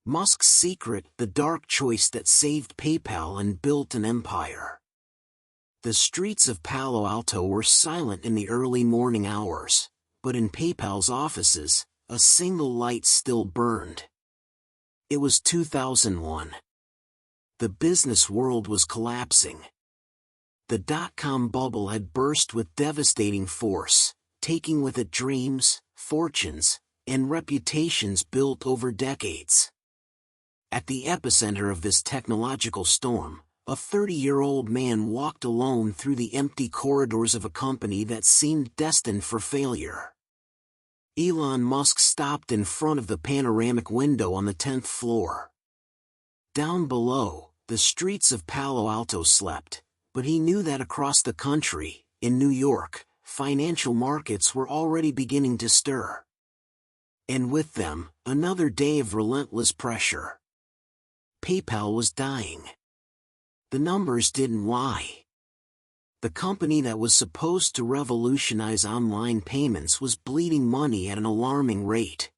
Musk's secret, the dark choice that saved PayPal and built an empire. The streets of Palo Alto were silent in the early morning hours, but in PayPal's offices, a single light still burned. It was 2001. The business world was collapsing. The dot-com bubble had burst with devastating force, taking with it dreams, fortunes, and reputations built over decades. At the epicenter of this technological storm, a 30-year-old man walked alone through the empty corridors of a company that seemed destined for failure. Elon Musk stopped in front of the panoramic window on the 10th floor. Down below, the streets of Palo Alto slept, but he knew that across the country, in New York, financial markets were already beginning to stir. And with them, another day of relentless pressure. PayPal was dying. The numbers didn't lie. The company that was supposed to revolutionize online payments was bleeding money at an alarming rate.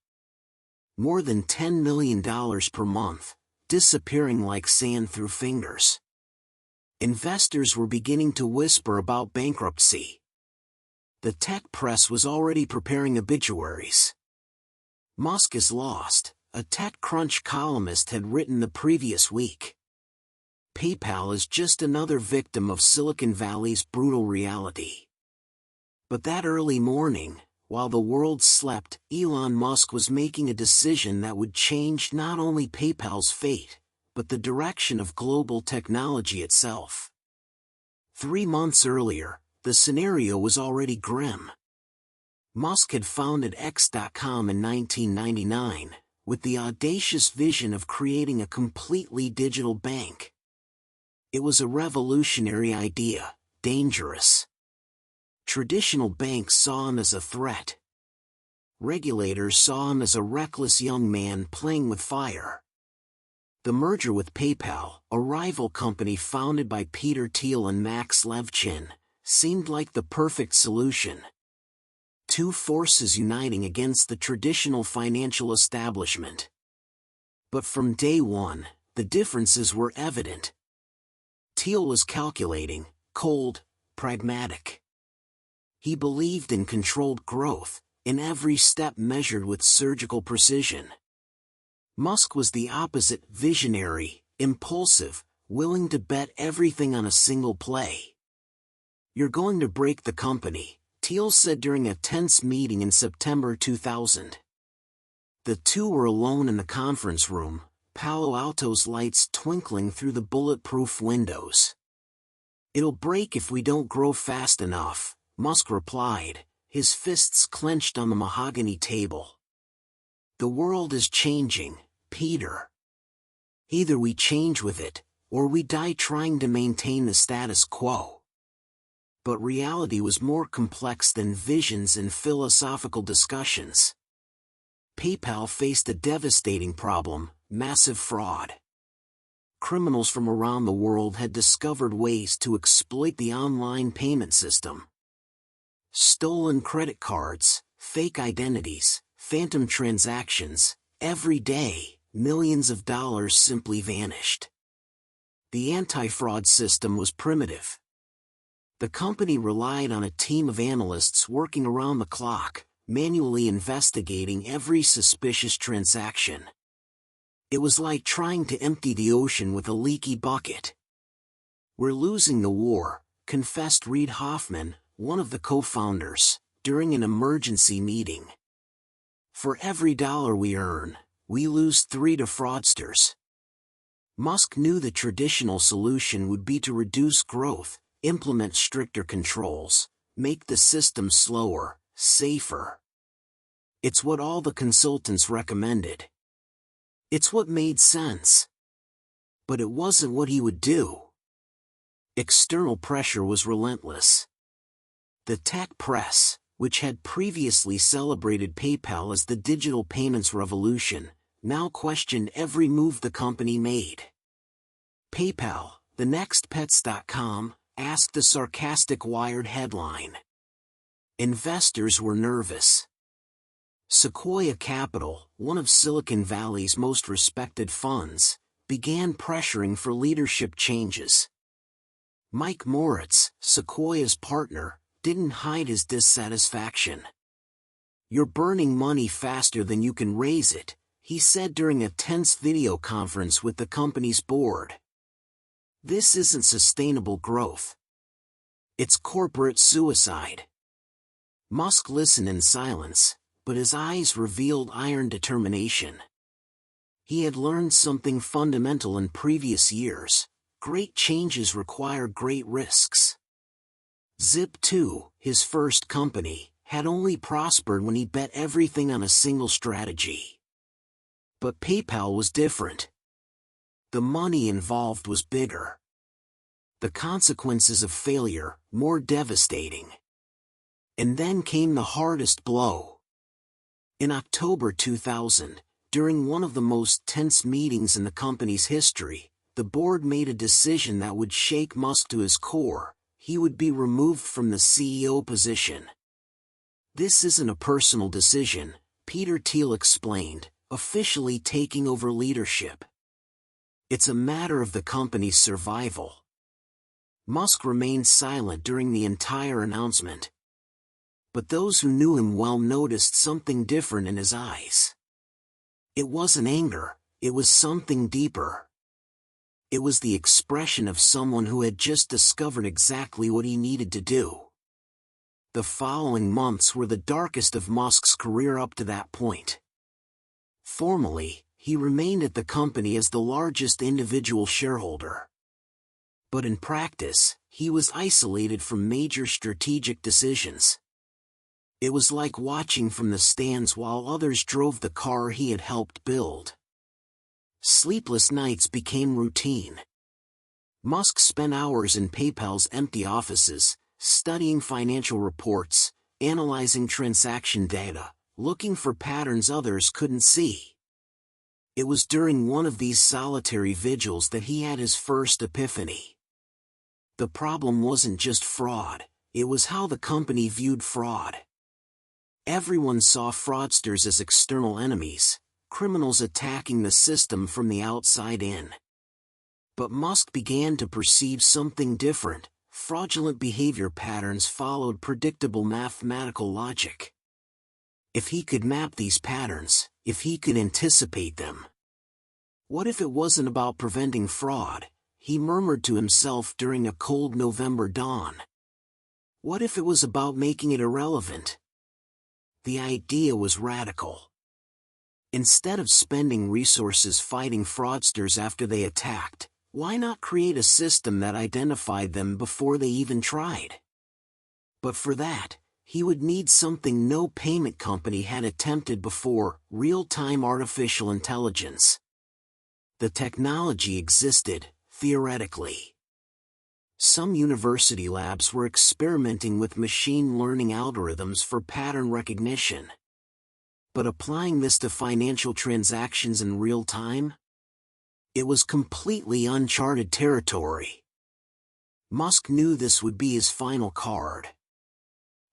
More than $10 million per month, disappearing like sand through fingers. Investors were beginning to whisper about bankruptcy. The tech press was already preparing obituaries. "Musk is lost," a TechCrunch columnist had written the previous week. PayPal is just another victim of Silicon Valley's brutal reality. But that early morning, while the world slept, Elon Musk was making a decision that would change not only PayPal's fate, but the direction of global technology itself. 3 months earlier, the scenario was already grim. Musk had founded X.com in 1999, with the audacious vision of creating a completely digital bank. It was a revolutionary idea, dangerous. Traditional banks saw him as a threat. Regulators saw him as a reckless young man playing with fire. The merger with PayPal, a rival company founded by Peter Thiel and Max Levchin, seemed like the perfect solution. Two forces uniting against the traditional financial establishment. But from day one, the differences were evident. Thiel was calculating, cold, pragmatic. He believed in controlled growth, in every step measured with surgical precision. Musk was the opposite, visionary, impulsive, willing to bet everything on a single play. "You're going to break the company," Thiel said during a tense meeting in September 2000. The two were alone in the conference room, Palo Alto's lights twinkling through the bulletproof windows. "It'll break if we don't grow fast enough," Musk replied, his fists clenched on the mahogany table. "The world is changing, Peter. Either we change with it, or we die trying to maintain the status quo." But reality was more complex than visions and philosophical discussions. PayPal faced a devastating problem: massive fraud. Criminals from around the world had discovered ways to exploit the online payment system. Stolen credit cards, fake identities, phantom transactions, every day, millions of dollars simply vanished. The anti-fraud system was primitive. The company relied on a team of analysts working around the clock, manually investigating every suspicious transaction. It was like trying to empty the ocean with a leaky bucket. "We're losing the war," confessed Reid Hoffman, one of the co-founders, during an emergency meeting. "For every dollar we earn, we lose 3 to fraudsters." Musk knew the traditional solution would be to reduce growth, implement stricter controls, make the system slower, safer. It's what all the consultants recommended. It's what made sense. But it wasn't what he would do. External pressure was relentless. The tech press, which had previously celebrated PayPal as the digital payments revolution, now questioned every move the company made. "PayPal, the next Pets.com?" asked the sarcastic Wired headline. Investors were nervous. Sequoia Capital, one of Silicon Valley's most respected funds, began pressuring for leadership changes. Mike Moritz, Sequoia's partner, didn't hide his dissatisfaction. "You're burning money faster than you can raise it," he said during a tense video conference with the company's board. "This isn't sustainable growth. It's corporate suicide." Musk listened in silence, but his eyes revealed iron determination. He had learned something fundamental in previous years: great changes require great risks. Zip2, his first company, had only prospered when he bet everything on a single strategy. But PayPal was different. The money involved was bigger. The consequences of failure, more devastating. And then came the hardest blow. In October 2000, during one of the most tense meetings in the company's history, the board made a decision that would shake Musk to his core: he would be removed from the CEO position. "This isn't a personal decision," Peter Thiel explained, officially taking over leadership. "It's a matter of the company's survival." Musk remained silent during the entire announcement. But those who knew him well noticed something different in his eyes. It wasn't anger, it was something deeper. It was the expression of someone who had just discovered exactly what he needed to do. The following months were the darkest of Musk's career up to that point. Formally, he remained at the company as the largest individual shareholder. But in practice, he was isolated from major strategic decisions. It was like watching from the stands while others drove the car he had helped build. Sleepless nights became routine. Musk spent hours in PayPal's empty offices, studying financial reports, analyzing transaction data, looking for patterns others couldn't see. It was during one of these solitary vigils that he had his first epiphany. The problem wasn't just fraud, it was how the company viewed fraud. Everyone saw fraudsters as external enemies, criminals attacking the system from the outside in. But Musk began to perceive something different: fraudulent behavior patterns followed predictable mathematical logic. If he could map these patterns, if he could anticipate them. What if it wasn't about preventing fraud? He murmured to himself during a cold November dawn. What if it was about making it irrelevant? The idea was radical. Instead of spending resources fighting fraudsters after they attacked, why not create a system that identified them before they even tried? But for that, he would need something no payment company had attempted before: real-time artificial intelligence. The technology existed, theoretically. Some university labs were experimenting with machine learning algorithms for pattern recognition. But applying this to financial transactions in real time? It was completely uncharted territory. Musk knew this would be his final card.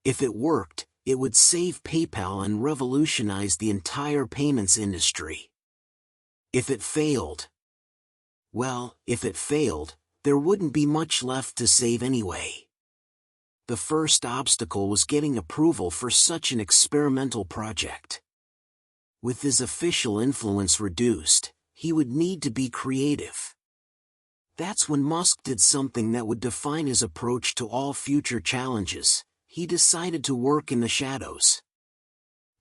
If it worked, it would save PayPal and revolutionize the entire payments industry. If it failed, there wouldn't be much left to save anyway. The first obstacle was getting approval for such an experimental project. With his official influence reduced, he would need to be creative. That's when Musk did something that would define his approach to all future challenges: he decided to work in the shadows.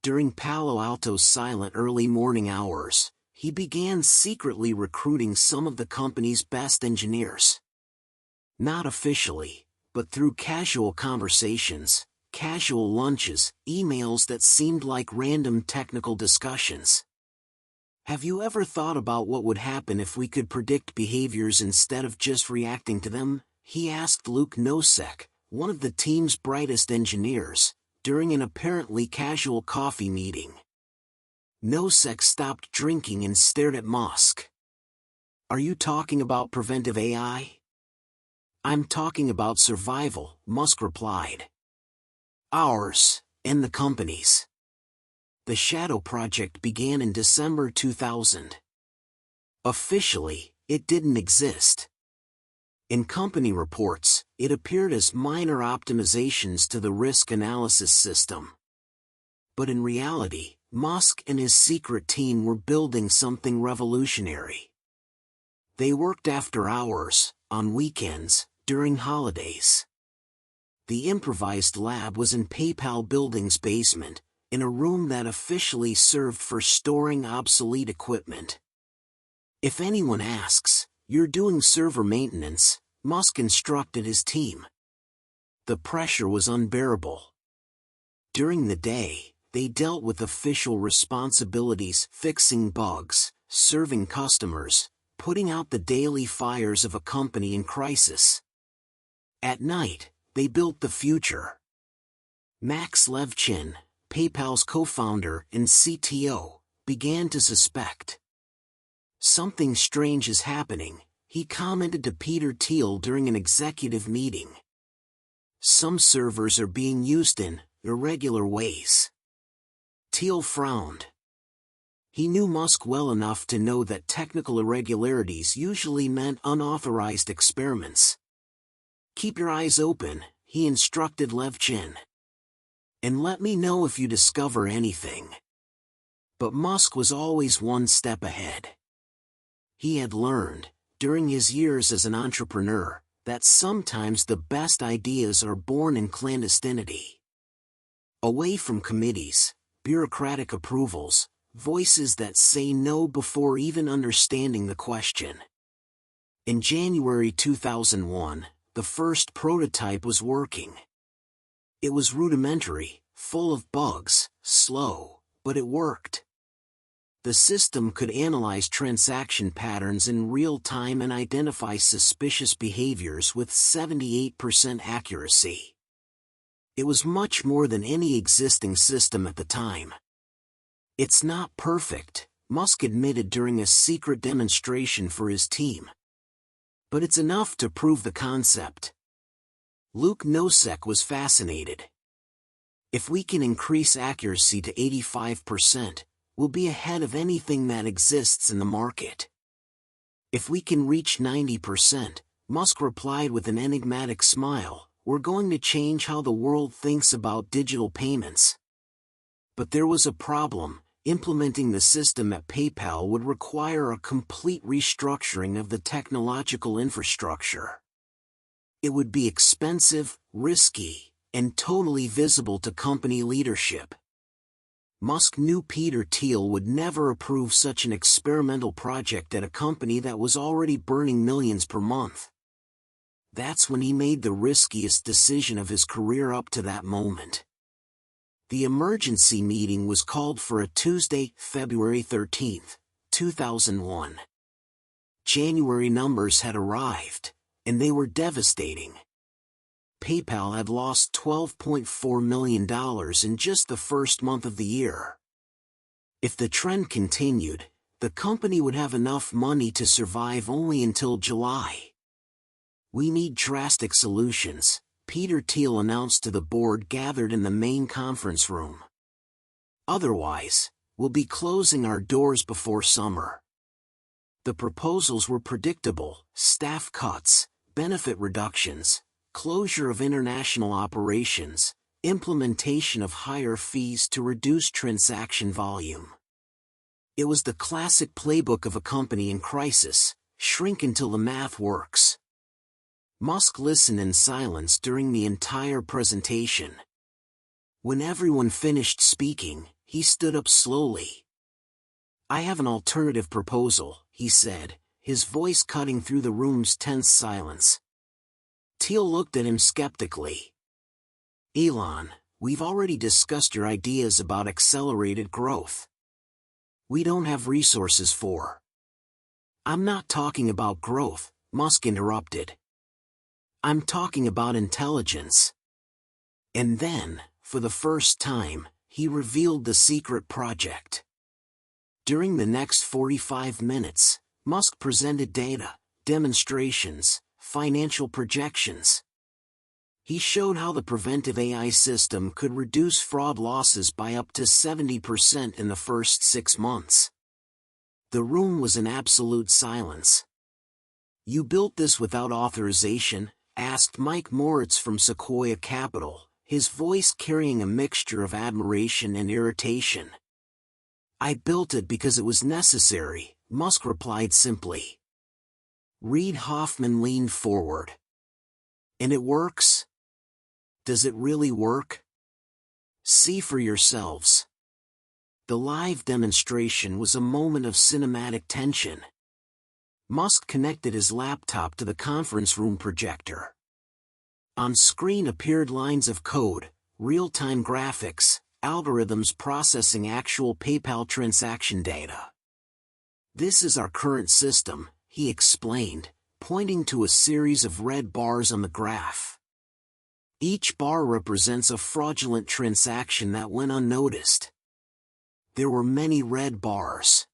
During Palo Alto's silent early morning hours, he began secretly recruiting some of the company's best engineers. Not officially, but through casual conversations, casual lunches, emails that seemed like random technical discussions. "Have you ever thought about what would happen if we could predict behaviors instead of just reacting to them?" he asked Luke Nosek, one of the team's brightest engineers, during an apparently casual coffee meeting. Nosek stopped drinking and stared at Musk. "Are you talking about preventive AI?" "I'm talking about survival," Musk replied. "Ours, and the company's." the shadow project began in December 2000. Officially, it didn't exist. In company reports, it appeared as minor optimizations to the risk analysis system. But in reality, Musk and his secret team were building something revolutionary. They worked after hours, on weekends, during holidays. The improvised lab was in PayPal building's basement, in a room that officially served for storing obsolete equipment. If anyone asks, "You're doing server maintenance," Musk instructed his team. The pressure was unbearable. During the day, they dealt with official responsibilities, fixing bugs, serving customers, putting out the daily fires of a company in crisis. At night, they built the future. Max Levchin, PayPal's co-founder and CTO, began to suspect. "Something strange is happening," he commented to Peter Thiel during an executive meeting. "Some servers are being used in irregular ways." Thiel frowned. He knew Musk well enough to know that technical irregularities usually meant unauthorized experiments. "Keep your eyes open," he instructed Levchin. "And let me know if you discover anything." But Musk was always one step ahead. He had learned, during his years as an entrepreneur, that sometimes the best ideas are born in clandestinity. Away from committees, bureaucratic approvals, voices that say no before even understanding the question. In January 2001, the first prototype was working. It was rudimentary, full of bugs, slow, but it worked. The system could analyze transaction patterns in real time and identify suspicious behaviors with 78% accuracy. It was much more than any existing system at the time. "It's not perfect," Musk admitted during a secret demonstration for his team. "But it's enough to prove the concept." Luke Nosek was fascinated. "If we can increase accuracy to 85%, we'll be ahead of anything that exists in the market." "If we can reach 90%, Musk replied with an enigmatic smile, "we're going to change how the world thinks about digital payments." But there was a problem. Implementing the system at PayPal would require a complete restructuring of the technological infrastructure. It would be expensive, risky, and totally visible to company leadership. Musk knew Peter Thiel would never approve such an experimental project at a company that was already burning millions per month. That's when he made the riskiest decision of his career up to that moment. The emergency meeting was called for a Tuesday, February 13, 2001. January numbers had arrived, and they were devastating. PayPal had lost $12.4 million in just the first month of the year. If the trend continued, the company would have enough money to survive only until July. "We need drastic solutions," Peter Thiel announced to the board gathered in the main conference room. "Otherwise, we'll be closing our doors before summer." The proposals were predictable: staff cuts, benefit reductions, closure of international operations, implementation of higher fees to reduce transaction volume. It was the classic playbook of a company in crisis: shrink until the math works. Musk listened in silence during the entire presentation. When everyone finished speaking, he stood up slowly. "I have an alternative proposal," he said, his voice cutting through the room's tense silence. Thiel looked at him skeptically. "Elon, we've already discussed your ideas about accelerated growth. We don't have resources for." "I'm not talking about growth," Musk interrupted. "I'm talking about intelligence." And then, for the first time, he revealed the secret project. During the next 45 minutes, Musk presented data, demonstrations, financial projections. He showed how the preventive AI system could reduce fraud losses by up to 70% in the first 6 months. The room was in absolute silence. "You built this without authorization?" asked Mike Moritz from Sequoia Capital, his voice carrying a mixture of admiration and irritation. "I built it because it was necessary," Musk replied simply. Reid Hoffman leaned forward. "And it works? Does it really work? See for yourselves." The live demonstration was a moment of cinematic tension. Musk connected his laptop to the conference room projector. On screen appeared lines of code, real-time graphics, algorithms processing actual PayPal transaction data. "This is our current system," he explained, pointing to a series of red bars on the graph. Each bar represents a fraudulent transaction that went unnoticed. There were many red bars.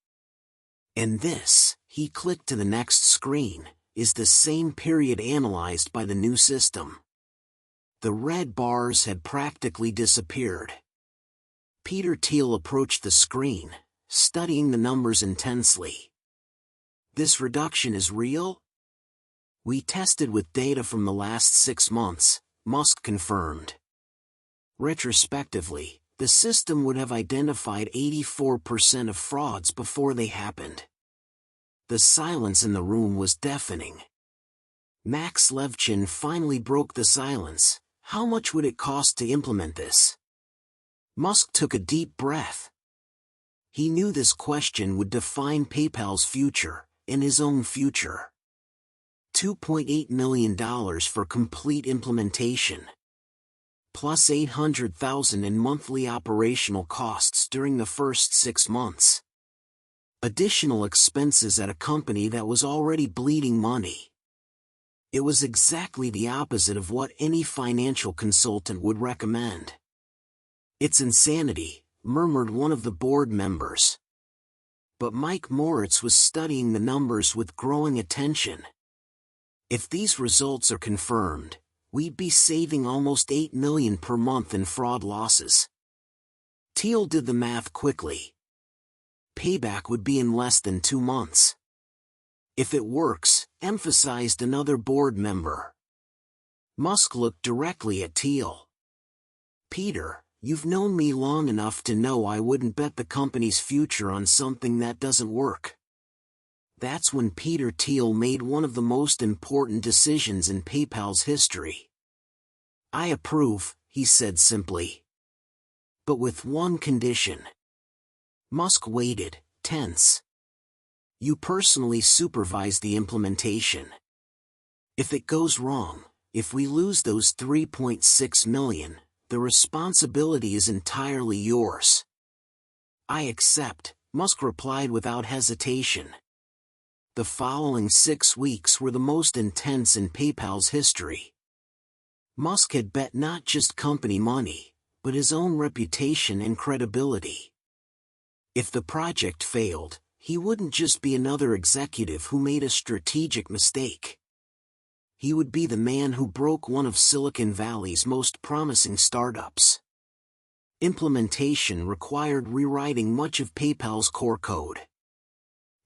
"And this," he clicked to the next screen, "is the same period analyzed by the new system." The red bars had practically disappeared. Peter Thiel approached the screen, studying the numbers intensely. "This reduction is real?" "We tested with data from the last 6 months, Musk confirmed. "Retrospectively, the system would have identified 84% of frauds before they happened." The silence in the room was deafening. Max Levchin finally broke the silence. "How much would it cost to implement this?" Musk took a deep breath. He knew this question would define PayPal's future, and his own future. $2.8 million for complete implementation. Plus $800,000 in monthly operational costs during the first 6 months. Additional expenses at a company that was already bleeding money. It was exactly the opposite of what any financial consultant would recommend. "It's insanity," murmured one of the board members. But Mike Moritz was studying the numbers with growing attention. "If these results are confirmed, we'd be saving almost $8 million per month in fraud losses." Thiel did the math quickly. Payback would be in less than 2 months. "If it works," emphasized another board member. Musk looked directly at Thiel. "Peter, you've known me long enough to know I wouldn't bet the company's future on something that doesn't work." That's when Peter Thiel made one of the most important decisions in PayPal's history. "I approve," he said simply. "But with one condition." Musk waited, tense. "You personally supervise the implementation. If it goes wrong, if we lose those 3.6 million, the responsibility is entirely yours." "I accept," Musk replied without hesitation. The following 6 weeks were the most intense in PayPal's history. Musk had bet not just company money, but his own reputation and credibility. If the project failed, he wouldn't just be another executive who made a strategic mistake. He would be the man who broke one of Silicon Valley's most promising startups. Implementation required rewriting much of PayPal's core code.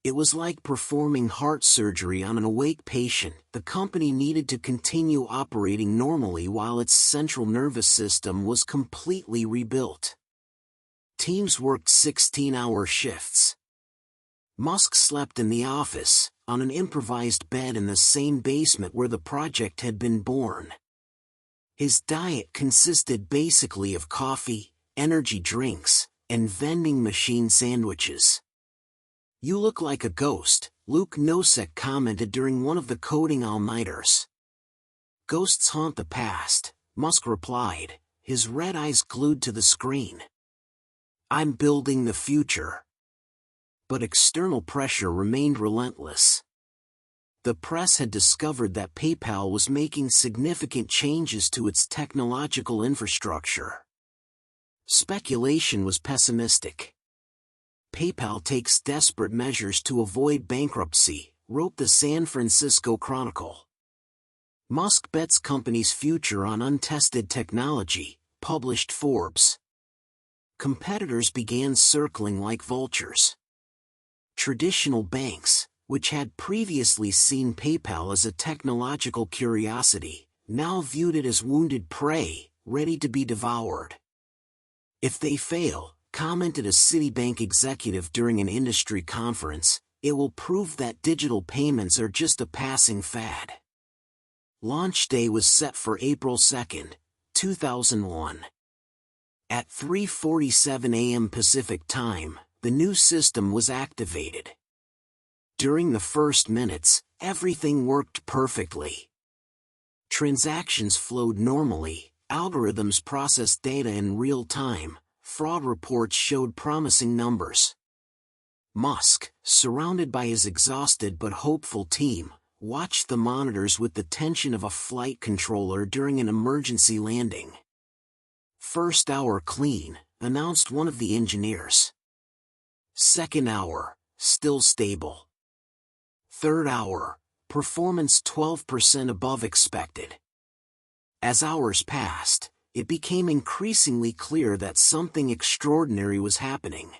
It was like performing heart surgery on an awake patient. The company needed to continue operating normally while its central nervous system was completely rebuilt. Teams worked 16-hour shifts. Musk slept in the office, on an improvised bed in the same basement where the project had been born. His diet consisted basically of coffee, energy drinks, and vending machine sandwiches. "You look like a ghost," Luke Nosek commented during one of the coding all-nighters. "Ghosts haunt the past," Musk replied, his red eyes glued to the screen. "I'm building the future." But external pressure remained relentless. The press had discovered that PayPal was making significant changes to its technological infrastructure. Speculation was pessimistic. "PayPal takes desperate measures to avoid bankruptcy," wrote the San Francisco Chronicle. Musk bets company's future on untested technology, published Forbes. Competitors began circling like vultures. Traditional banks, which had previously seen PayPal as a technological curiosity, now viewed it as wounded prey, ready to be devoured. If they fail, commented a Citibank executive during an industry conference, it will prove that digital payments are just a passing fad. Launch day was set for April 2, 2001. At 3:47 a.m. Pacific Time, the new system was activated. During the first minutes, everything worked perfectly. Transactions flowed normally, algorithms processed data in real time, fraud reports showed promising numbers. Musk, surrounded by his exhausted but hopeful team, watched the monitors with the tension of a flight controller during an emergency landing. "First hour clean," announced one of the engineers. "Second hour, still stable. Third hour, performance 12% above expected." As hours passed, it became increasingly clear that something extraordinary was happening.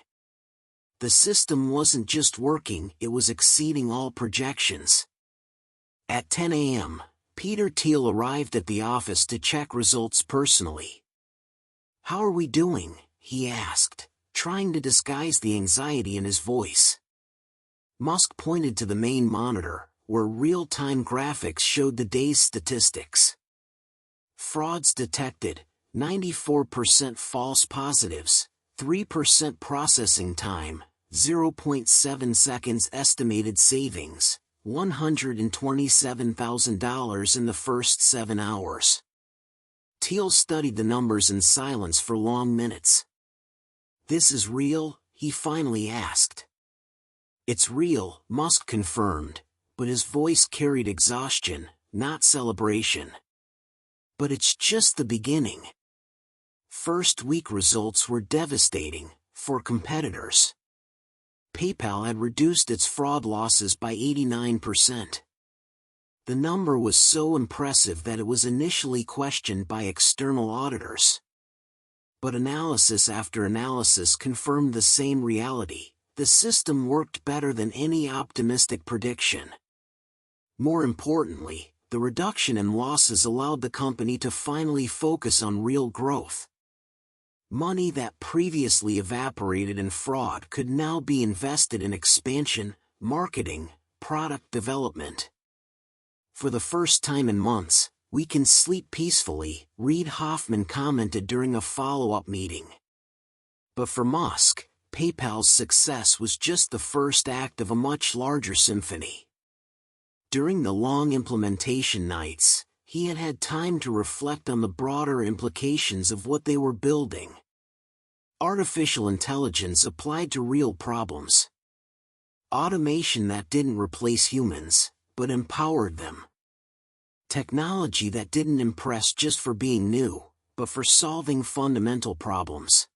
The system wasn't just working, it was exceeding all projections. At 10 a.m., Peter Thiel arrived at the office to check results personally. "How are we doing?" he asked, trying to disguise the anxiety in his voice. Musk pointed to the main monitor, where real-time graphics showed the day's statistics. Frauds detected, 94% false positives, 3% processing time, 0.7 seconds estimated savings, $127,000 in the first 7 hours. Thiel studied the numbers in silence for long minutes. "This is real?" he finally asked. "It's real," Musk confirmed, but his voice carried exhaustion, not celebration. "But it's just the beginning." First week results were devastating for competitors. PayPal had reduced its fraud losses by 89%. The number was so impressive that it was initially questioned by external auditors. But analysis after analysis confirmed the same reality: the system worked better than any optimistic prediction. More importantly, the reduction in losses allowed the company to finally focus on real growth. Money that previously evaporated in fraud could now be invested in expansion, marketing, product development. "For the first time in months, we can sleep peacefully," Reid Hoffman commented during a follow-up meeting. But for Musk, PayPal's success was just the first act of a much larger symphony. During the long implementation nights, he had had time to reflect on the broader implications of what they were building. Artificial intelligence applied to real problems. Automation that didn't replace humans, but empowered them. Technology that didn't impress just for being new, but for solving fundamental problems.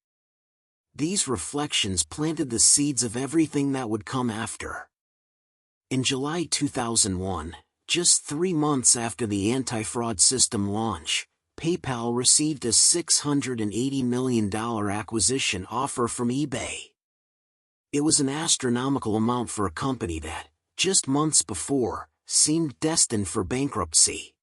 These reflections planted the seeds of everything that would come after. In July 2001, just 3 months after the anti-fraud system launch, PayPal received a $680 million acquisition offer from eBay. It was an astronomical amount for a company that, just months before, seemed destined for bankruptcy.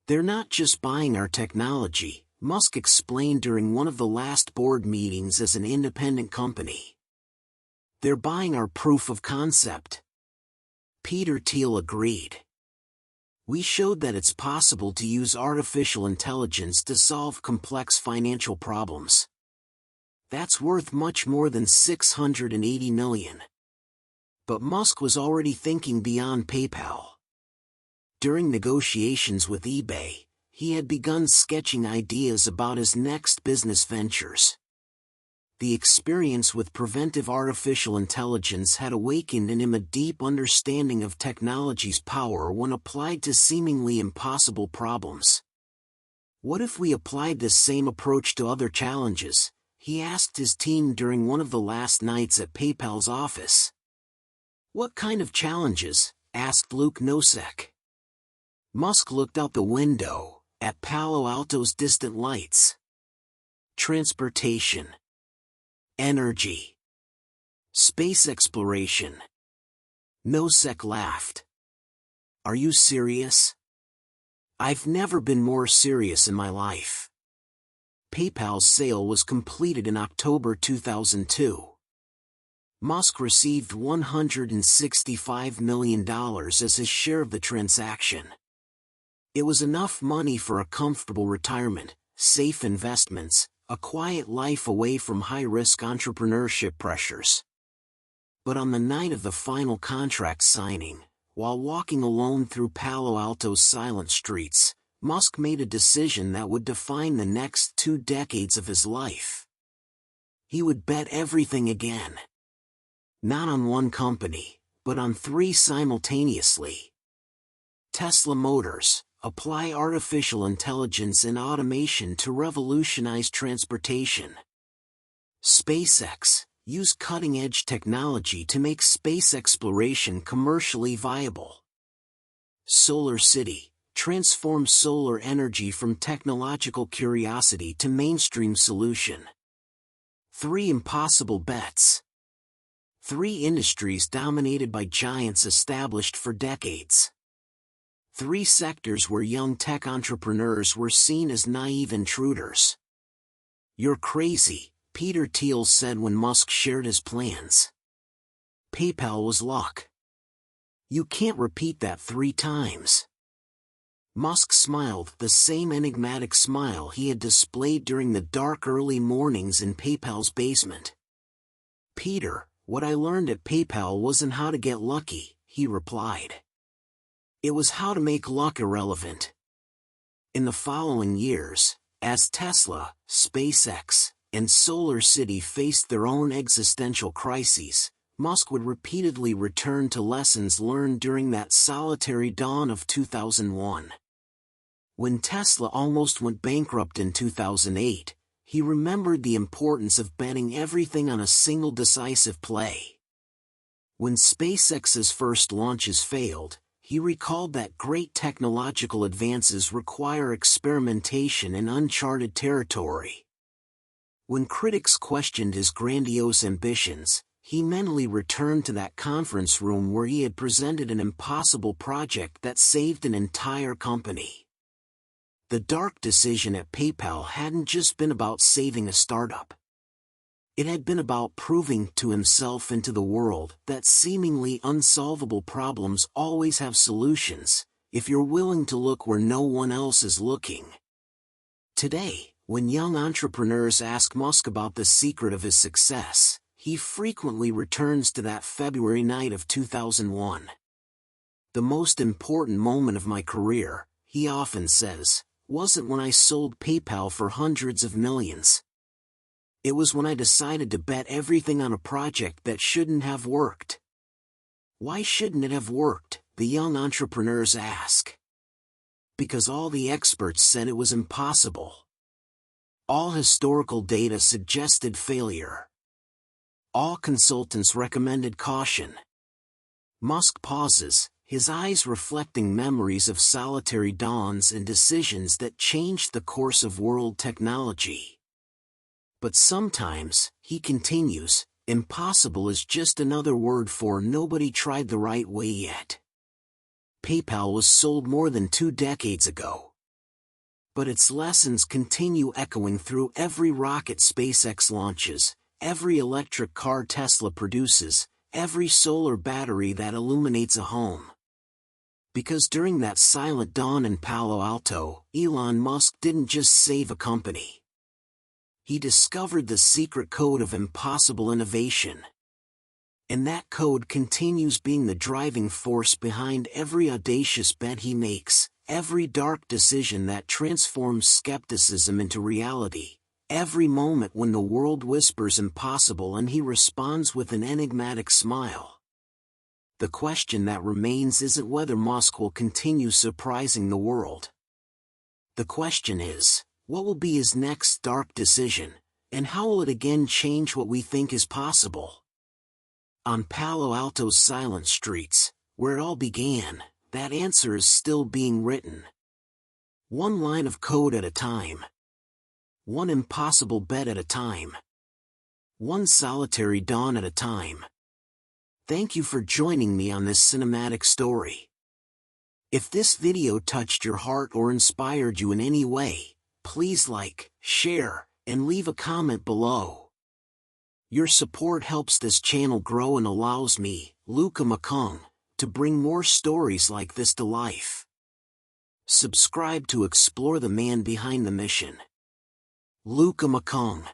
"They're not just buying our technology," Musk explained during one of the last board meetings as an independent company. "They're buying our proof of concept." Peter Thiel agreed. "We showed that it's possible to use artificial intelligence to solve complex financial problems. That's worth much more than $680 million. But Musk was already thinking beyond PayPal. During negotiations with eBay, he had begun sketching ideas about his next business ventures. The experience with preventive artificial intelligence had awakened in him a deep understanding of technology's power when applied to seemingly impossible problems. "What if we applied this same approach to other challenges?" he asked his team during one of the last nights at PayPal's office. "What kind of challenges?" asked Luke Nosek. Musk looked out the window, at Palo Alto's distant lights. Transportation. Energy. Space exploration. Nosek laughed. Are you serious? I've never been more serious in my life. PayPal's sale was completed in October 2002. Musk received $165 million as his share of the transaction. It was enough money for a comfortable retirement, safe investments, a quiet life away from high-risk entrepreneurship pressures. But on the night of the final contract signing, while walking alone through Palo Alto's silent streets, Musk made a decision that would define the next 2 decades of his life. He would bet everything again. Not on one company, but on 3 simultaneously. Tesla Motors, apply artificial intelligence and automation to revolutionize transportation. SpaceX, use cutting-edge technology to make space exploration commercially viable. Solar City, transform solar energy from technological curiosity to mainstream solution. 3 impossible bets. 3 industries dominated by giants established for decades. 3 sectors where young tech entrepreneurs were seen as naive intruders. You're crazy, Peter Thiel said when Musk shared his plans. PayPal was luck. You can't repeat that 3 times. Musk smiled, the same enigmatic smile he had displayed during the dark early mornings in PayPal's basement. Peter, what I learned at PayPal wasn't how to get lucky, he replied. It was how to make luck irrelevant. In the following years, as Tesla, SpaceX, and Solar City faced their own existential crises, Musk would repeatedly return to lessons learned during that solitary dawn of 2001. When Tesla almost went bankrupt in 2008, he remembered the importance of betting everything on a single decisive play. When SpaceX's first launches failed, he recalled that great technological advances require experimentation in uncharted territory. When critics questioned his grandiose ambitions, he mentally returned to that conference room where he had presented an impossible project that saved an entire company. The dark decision at PayPal hadn't just been about saving a startup. It had been about proving to himself and to the world that seemingly unsolvable problems always have solutions, if you're willing to look where no one else is looking. Today, when young entrepreneurs ask Musk about the secret of his success, he frequently returns to that February night of 2001. The most important moment of my career, he often says, wasn't when I sold PayPal for hundreds of millions. It was when I decided to bet everything on a project that shouldn't have worked. Why shouldn't it have worked, the young entrepreneurs ask. Because all the experts said it was impossible. All historical data suggested failure. All consultants recommended caution. Musk pauses, his eyes reflecting memories of solitary dawns and decisions that changed the course of world technology. But sometimes, he continues, impossible is just another word for nobody tried the right way yet. PayPal was sold more than 2 decades ago. But its lessons continue echoing through every rocket SpaceX launches, every electric car Tesla produces, every solar battery that illuminates a home. Because during that silent dawn in Palo Alto, Elon Musk didn't just save a company. He discovered the secret code of impossible innovation. And that code continues being the driving force behind every audacious bet he makes, every dark decision that transforms skepticism into reality, every moment when the world whispers impossible and he responds with an enigmatic smile. The question that remains isn't whether Musk will continue surprising the world. The question is, what will be his next dark decision, and how will it again change what we think is possible? On Palo Alto's silent streets, where it all began, that answer is still being written. One line of code at a time. One impossible bet at a time. One solitary dawn at a time. Thank you for joining me on this cinematic story. If this video touched your heart or inspired you in any way, please like, share, and leave a comment below. Your support helps this channel grow and allows me, Luca McCung, to bring more stories like this to life. Subscribe to explore the man behind the mission. Luca McCung.